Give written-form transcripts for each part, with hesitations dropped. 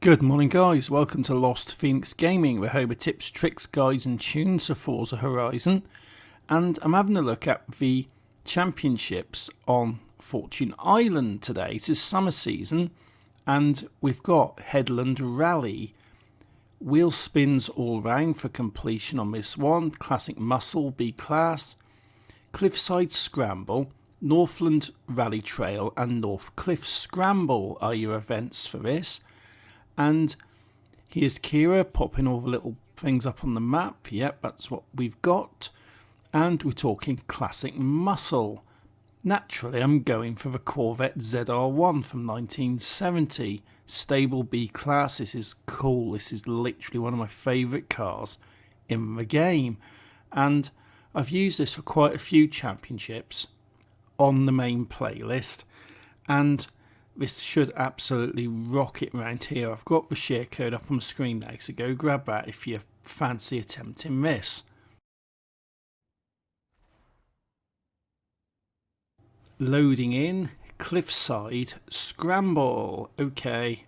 Good morning guys, welcome to Lost Phoenix Gaming, where home of tips, tricks, guides and tunes for Forza Horizon. And I'm having a look at the championships on Fortune Island today. It is summer season and we've got Headland Rally. Wheel spins all round for completion on this one. Classic Muscle B class. Cliffside Scramble, Northland Rally Trail and Northcliff Scramble are your events for this. And here's Kira popping all the little things up on the map. Yep, that's what we've got. And we're talking classic muscle. Naturally, I'm going for the Corvette ZR1 from 1970. Stable B class. This is cool. This is literally one of my favourite cars in the game. And I've used this for quite a few championships on the main playlist. And this should absolutely rock it around here. I've got the share code up on the screen now, so go grab that if you fancy attempting this. Loading in, Cliffside Scramble. Okay,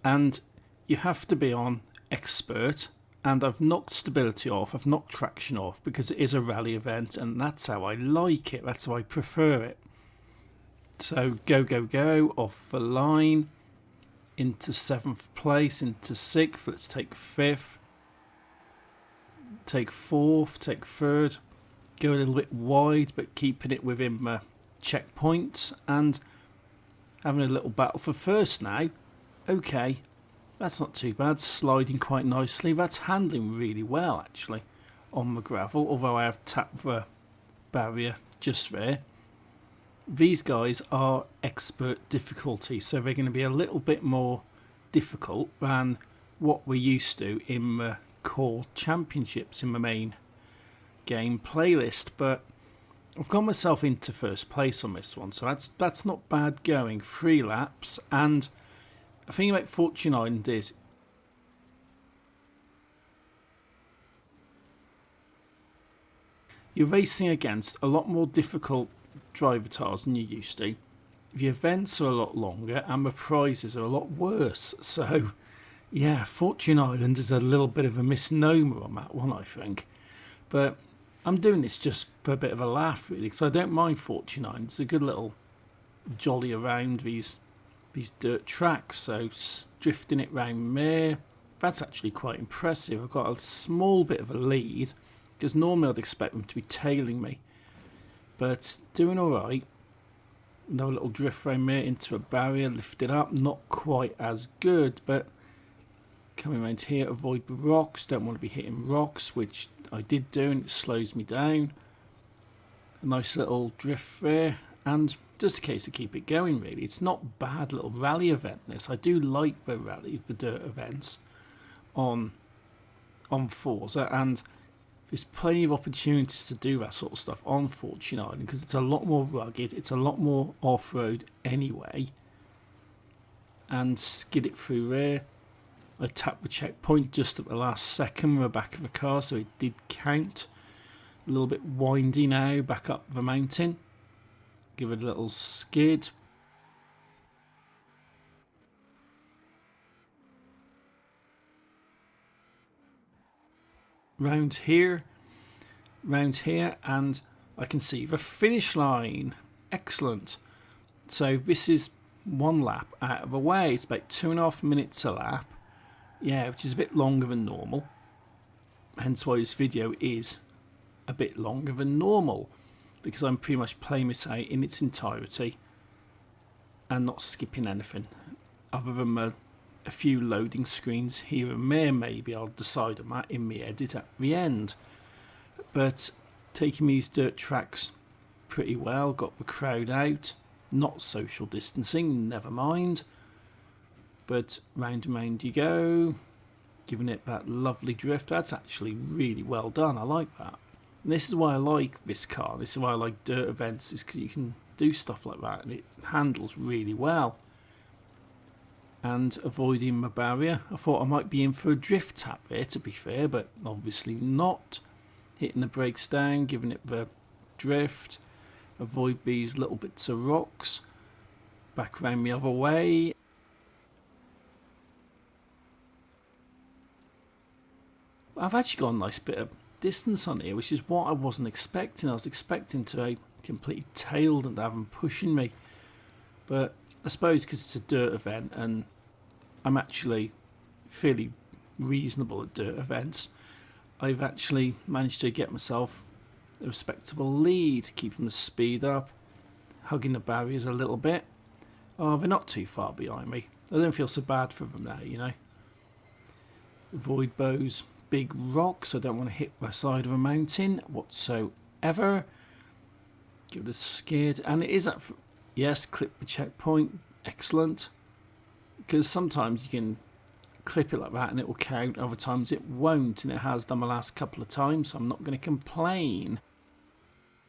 and you have to be on Expert, and I've knocked stability off, I've knocked traction off because it is a rally event and that's how I like it, that's how I prefer it. So go, go, go, off the line, into 7th place, into 6th, let's take 5th, take 4th, take 3rd, go a little bit wide but keeping it within the checkpoints and having a little battle for first now. Okay, that's not too bad, sliding quite nicely, that's handling really well actually on the gravel, although I have tapped the barrier just there. These guys are expert difficulty, so they're going to be a little bit more difficult than what we're used to in the core championships in the main game playlist. But I've got myself into first place on this one, so that's not bad going. 3 laps, and the thing about Fortune Island is you're racing against a lot more difficult driver tires than you used to. The events are a lot longer and the prizes are a lot worse. So yeah, Fortune Island is a little bit of a misnomer on that one, I think. But I'm doing this just for a bit of a laugh really, because I don't mind Fortune Island. It's a good little jolly around these dirt tracks. So drifting it round there, that's actually quite impressive. I've got a small bit of a lead because normally I'd expect them to be tailing me. But doing alright. No little drift frame there into a barrier, lifted up, not quite as good, but coming around here, avoid the rocks, don't want to be hitting rocks, which I did do and it slows me down. A nice little drift there, and just a case of keep it going really. It's not bad little rally event this. I do like the rally, the dirt events on Forza, and there's plenty of opportunities to do that sort of stuff on Fortune Island because it's a lot more rugged, it's a lot more off-road anyway. And skid it through there. I tapped the checkpoint just at the last second with the back of the car, so it did count. A little bit windy now, back up the mountain. Give it a little skid. Round here, and I can see the finish line. Excellent. So this is 1 lap out of the way. It's about 2.5 minutes a lap. Yeah, which is a bit longer than normal. Hence why this video is a bit longer than normal, because I'm pretty much playing this out in its entirety and not skipping anything other than a few loading screens here and there. Maybe I'll decide on that in the edit at the end. But taking these dirt tracks pretty well, got the crowd out, not social distancing, never mind. But round and round you go, giving it that lovely drift. That's actually really well done, I like that. And this is why I like this car, this is why I like dirt events, is because you can do stuff like that and it handles really well. And avoiding my barrier. I thought I might be in for a drift tap there, to be fair, but obviously not. Hitting the brakes down, giving it the drift. Avoid these little bits of rocks. Back around the other way. I've actually got a nice bit of distance on here, which is what I wasn't expecting. I was expecting to be completely tailed and have them pushing me. But I suppose because it's a dirt event and I'm actually fairly reasonable at dirt events, I've actually managed to get myself a respectable lead, keeping the speed up, hugging the barriers a little bit. Oh, they're not too far behind me. I don't feel so bad for them now, you know. Avoid those big rocks. I don't want to hit the side of a mountain whatsoever. Give it a skid. And it is that... Yes, clip the checkpoint. Excellent. Because sometimes you can clip it like that and it will count. Other times it won't, and it has done the last couple of times, so I'm not going to complain.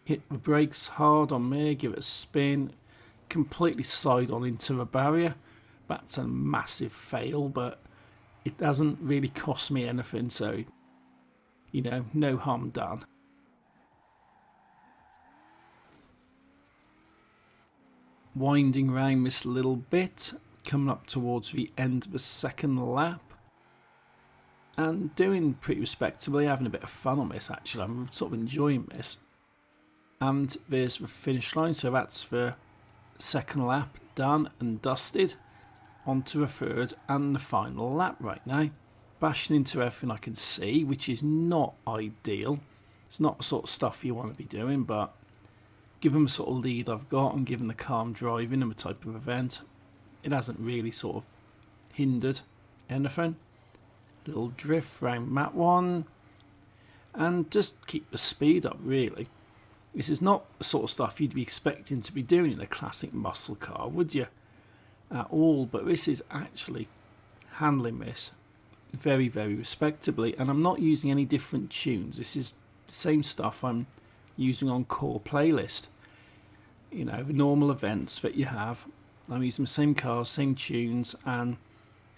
Hit the brakes hard on me. Give it a spin. Completely side on into the barrier. That's a massive fail, but it doesn't really cost me anything, so, you know, no harm done. Winding round this little bit, coming up towards the end of the second lap, and doing pretty respectably, having a bit of fun on this actually. I'm sort of enjoying this. And there's the finish line, so that's the second lap done and dusted. Onto the third and the final lap right now. Bashing into everything I can see, which is not ideal. It's not the sort of stuff you want to be doing, but given the sort of lead I've got and given the calm driving and the type of event, it hasn't really sort of hindered anything. Little drift around map 1 and just keep the speed up really. This is not the sort of stuff you'd be expecting to be doing in a classic muscle car, would you? At all, but this is actually handling this very, very respectably, and I'm not using any different tunes. This is the same stuff I'm using on core playlist. You know, the normal events that you have, I'm using the same cars, same tunes, and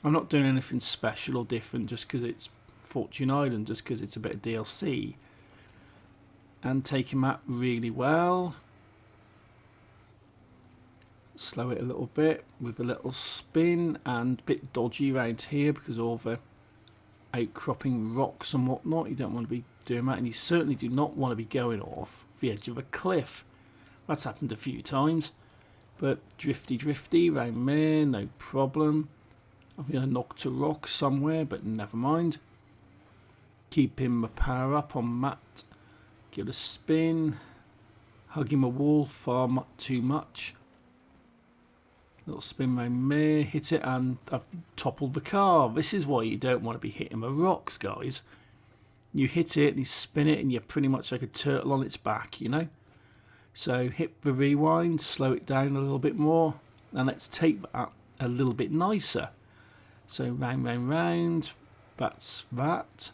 I'm not doing anything special or different just because it's Fortune Island, just because it's a bit of DLC. And taking that really well. Slow it a little bit with a little spin, and a bit dodgy around here because of all the outcropping rocks and whatnot. You don't want to be doing that, and you certainly do not want to be going off the edge of a cliff. That's happened a few times, but drifty around there, no problem. I think I knocked a rock somewhere, but never mind. Keeping my power up on that. Give it a spin. Hugging my wall far too much. Little spin round there, hit it, and I've toppled the car. This is why you don't want to be hitting the rocks, guys. You hit it and you spin it and you're pretty much like a turtle on its back, you know. So hit the rewind, slow it down a little bit more, and let's take that a little bit nicer. So round, that's that.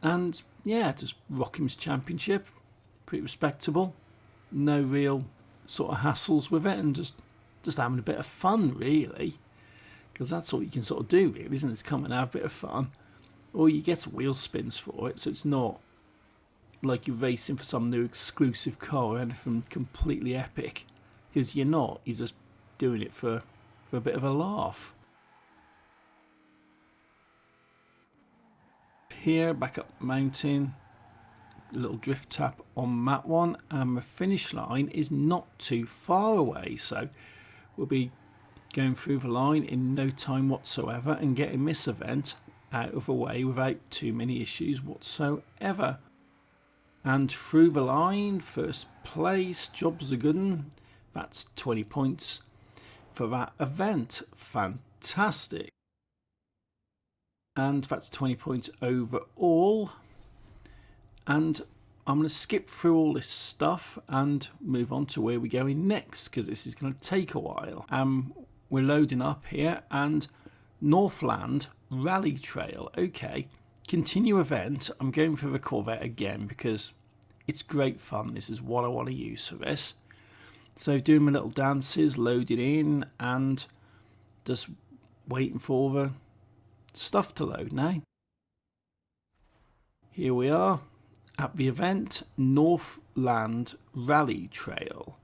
And yeah, just Rockham's Championship, pretty respectable. No real sort of hassles with it, and just having a bit of fun really, because that's all you can sort of do really, isn't it? It's come and have a bit of fun, or you get wheel spins for it, so it's not like you're racing for some new exclusive car or anything completely epic, because you're not. You're just doing it for a bit of a laugh. Here, back up the mountain, a little drift tap on that one, and the finish line is not too far away, so we'll be going through the line in no time whatsoever and getting this event out of the way without too many issues whatsoever. And through the line, first place, job's a good one. That's 20 points for that event. Fantastic. And that's 20 points overall. And I'm going to skip through all this stuff and move on to where we're going next, because this is going to take a while. We're loading up here, and Northland Rally Trail. Okay, continue event. I'm going for the Corvette again because it's great fun. This is what I want to use for this. So doing my little dances, loading in, and just waiting for the stuff to load now. Here we are at the event, Northland Rally Trail.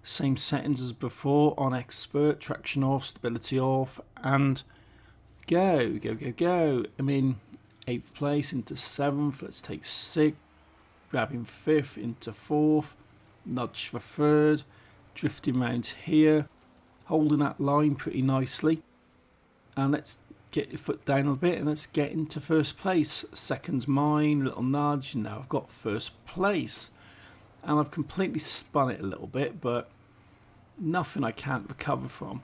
Same settings as before, on expert, traction off, stability off, and go. I mean, 8th place into 7th, let's take 6th, grabbing 5th into 4th, nudge for 3rd, drifting round here, holding that line pretty nicely, and let's get your foot down a bit and let's get into 1st place. 2nd's mine, little nudge, and now I've got 1st place, and I've completely spun it a little bit, but nothing I can't recover from.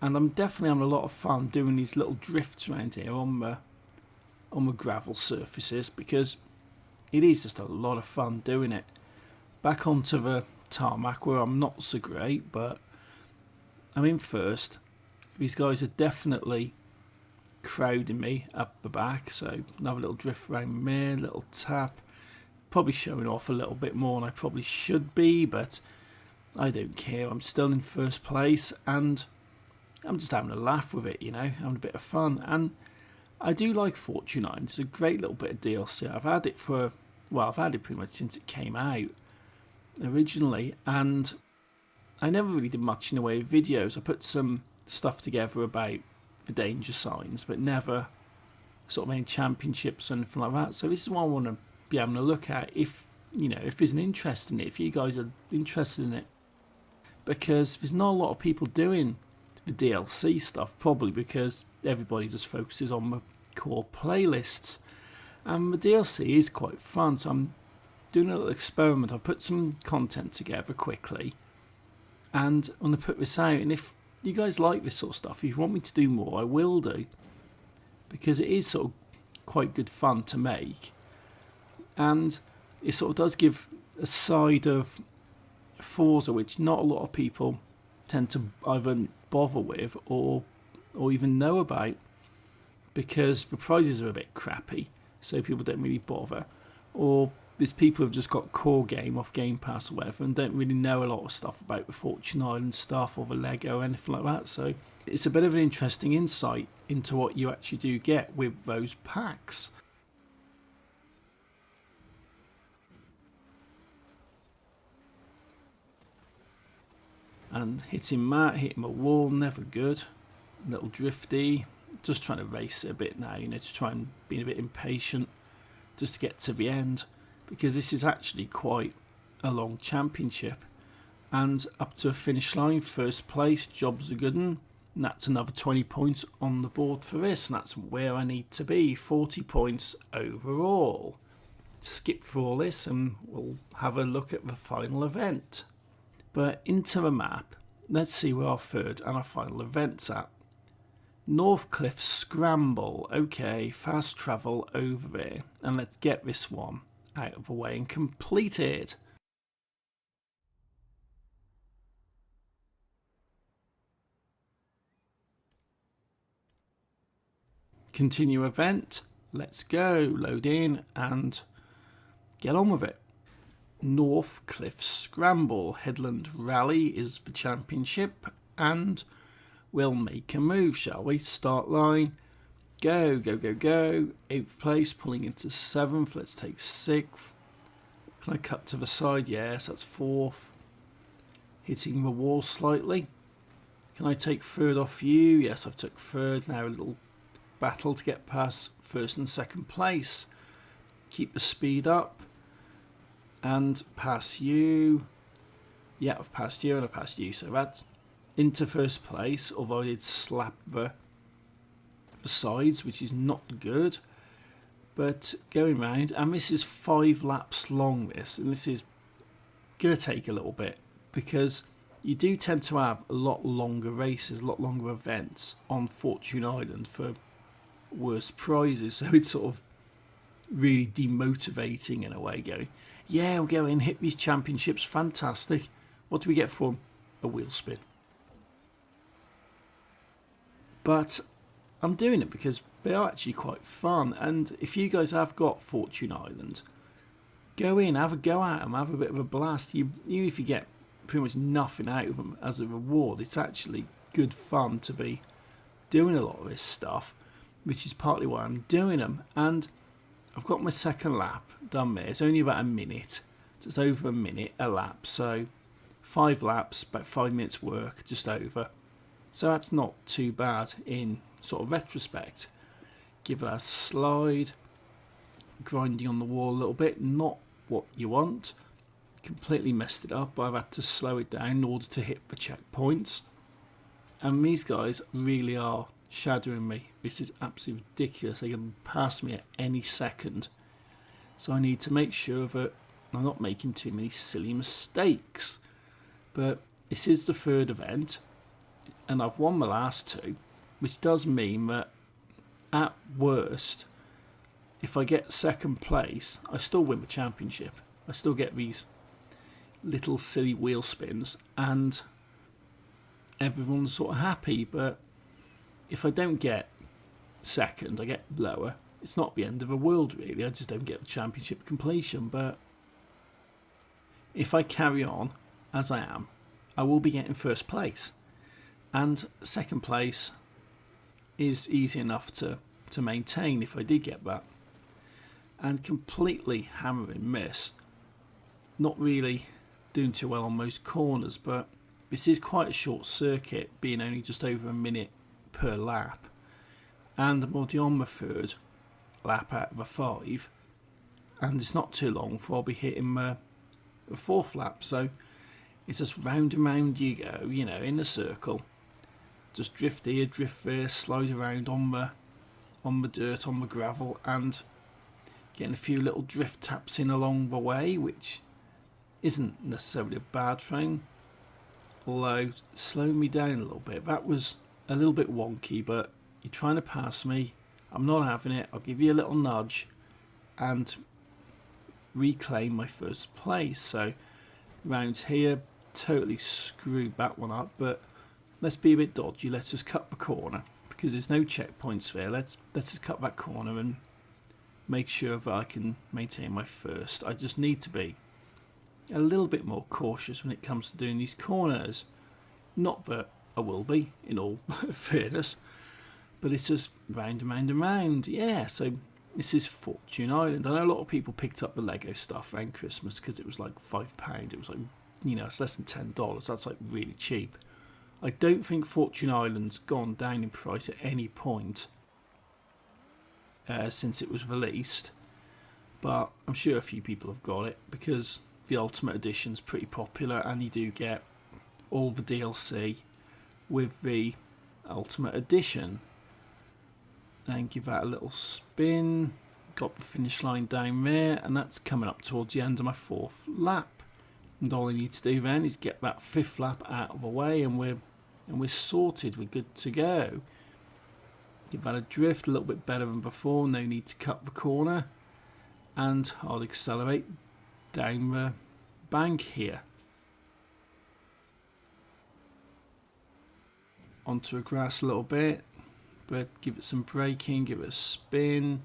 And I'm definitely having a lot of fun doing these little drifts around here on the gravel surfaces, because it is just a lot of fun doing it. Back onto the tarmac where I'm not so great, but I'm in 1st. These guys are definitely crowding me up the back, so another little drift around there, little tap. Probably showing off a little bit more than I probably should be, but I don't care. I'm still in 1st place and I'm just having a laugh with it, you know, having a bit of fun. And I do like Forza 9. It's a great little bit of DLC. I've had it pretty much since it came out originally, and I never really did much in the way of videos. I put some stuff together about the danger signs, but never sort of any championships or anything like that. So this is what I want to be having a look at, if there's an interest in it, if you guys are interested in it, because there's not a lot of people doing the DLC stuff, probably because everybody just focuses on the core playlists, and the DLC is quite fun. So I'm doing a little experiment. I've put some content together quickly and I'm going to put this out, and if you guys like this sort of stuff, if you want me to do more, I will do, because it is sort of quite good fun to make, and it sort of does give a side of Forza which not a lot of people tend to either bother with or even know about, because the prizes are a bit crappy, so people don't really bother, or there's people who've just got core game off Game Pass or whatever and don't really know a lot of stuff about the Fortune Island stuff or the Lego or anything like that. So it's a bit of an interesting insight into what you actually do get with those packs. And hitting a wall, never good. A little drifty. Just trying to race it a bit now, just try and be a bit impatient just to get to the end, because this is actually quite a long championship, and up to a finish line, 1st place, job's a good one, and that's another 20 points on the board for this, and that's where I need to be, 40 points overall. Skip through all this and we'll have a look at the final event. But into the map, let's see where our 3rd and our final event's at. Northcliff Scramble. Okay, fast travel over there, and let's get this one out of the way and complete it. Continue event. Let's go. Load in and get on with it. Northcliff Scramble. Headland Rally is the championship, and we'll make a move, shall we? Start line. Go, go, go, go. 8th place, pulling into 7th. Let's take 6th. Can I cut to the side? Yes, that's 4th. Hitting the wall slightly. Can I take 3rd off you? Yes, I've took 3rd. Now a little battle to get past 1st and 2nd place. Keep the speed up. And pass you. Yeah, I've passed you and I passed you. So that's into 1st place, although I did slap the sides, which is not good. But going round, and this is 5 laps long, and this is going to take a little bit, because you do tend to have a lot longer races, a lot longer events on Fortune Island for worse prizes, so it's sort of really demotivating in a way, going, yeah, we'll go in, hit these championships, fantastic. What do we get for them? A wheel spin. But I'm doing it because they are actually quite fun, and if you guys have got Fortune Island, go in, have a go at them, have a bit of a blast. Even if you get pretty much nothing out of them as a reward, it's actually good fun to be doing a lot of this stuff, which is partly why I'm doing them. And I've got my 2nd lap done there. It's only about a minute, just over a minute a lap, so 5 laps, about 5 minutes work, just over. So that's not too bad in sort of retrospect. Give that a slide. grinding on the wall a little bit, not what you want. Completely messed it up. I've had to slow it down in order to hit the checkpoints. And these guys really are shadowing me. This is absolutely ridiculous. They can pass me at any second. So I need to make sure that I'm not making too many silly mistakes. But this is the third event, and I've won the last two, which does mean that at worst, if I get second place, I still win the championship. I still get these little silly wheel spins and everyone's sort of happy. But if I don't get second, I get lower. It's not the end of the world really. I just don't get the championship completion. But if I carry on as I am, I will be getting first place, and second place is easy enough to maintain if I did get that. And completely hammering miss. Not really doing too well on most corners, but this is quite a short circuit, being only just over a minute per lap, and I'm already on the third lap out of the 5, and it's not too long before I'll be hitting the fourth lap. So it's just round and round you go, you know, in a circle. Just drift here, drift there, slide around on the dirt, on the gravel, and getting a few little drift taps in along the way, which isn't necessarily a bad thing. Although, slowed me down a little bit. That was a little bit wonky, but you're trying to pass me. I'm not having it. I'll give you a little nudge and reclaim my first place. So, round here, totally screwed that one up, but let's be a bit dodgy. Let's just cut the corner, because there's no checkpoints there. Let's just cut that corner and make sure that I can maintain my first. I just need to be a little bit more cautious when it comes to doing these corners. Not that I will be, in all fairness, but it's just round and round and round. Yeah, so this is Fortune Island. I know a lot of people picked up the Lego stuff around Christmas because it was like £5. It was like, you know, it's less than $10. That's like really cheap. I don't think Fortune Island's gone down in price at any point since it was released, but I'm sure a few people have got it because the Ultimate Edition's pretty popular, and you do get all the DLC with the Ultimate Edition. Then give that a little spin. Got the finish line down there, and that's coming up towards the end of my fourth lap. And all I need to do then is get that fifth lap out of the way, and we're sorted. We're good to go. Give that a drift, a little bit better than before. No need to cut the corner, and I'll accelerate down the bank here onto the grass a little bit, but give it some braking, give it a spin.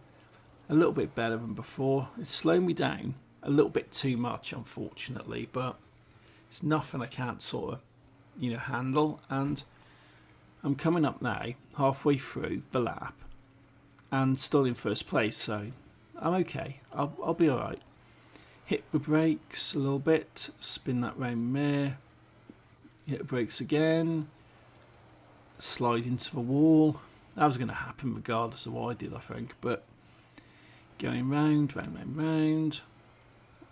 A little bit better than before. It's slowed me down a little bit too much, unfortunately, but it's nothing I can't sort of, you know, handle. And I'm coming up now halfway through the lap and still in first place, so I'm okay. I'll be alright. Hit the brakes a little bit, spin that round there, hit the brakes again, slide into the wall. That was going to happen regardless of what I did, I think, but going round,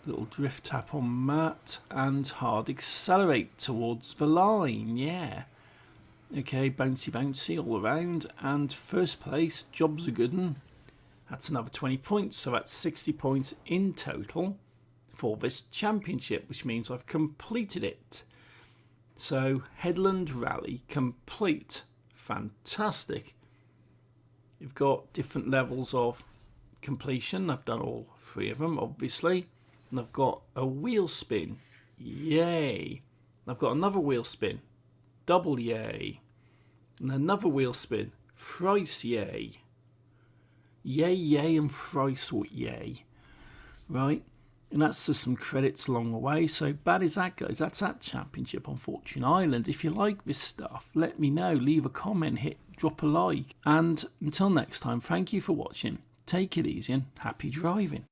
little drift tap on that, and hard accelerate towards the line. Yeah, okay, bouncy all around, and first place, job's a good one. That's another 20 points, so that's 60 points in total for this championship, which means I've completed it. So Headland Rally complete. Fantastic. You've got different levels of completion. I've done all 3 of them, obviously, and I've got a wheel spin. Yay. I've got another wheel spin. Double yay. And another wheel spin. Thrice yay. Yay and thrice yay. Right, and that's just some credits along the way. So bad is that, guys. That's that championship on Fortune Island. If you like this stuff, let me know. Leave a comment, drop a like. And until next time, thank you for watching. Take it easy and happy driving.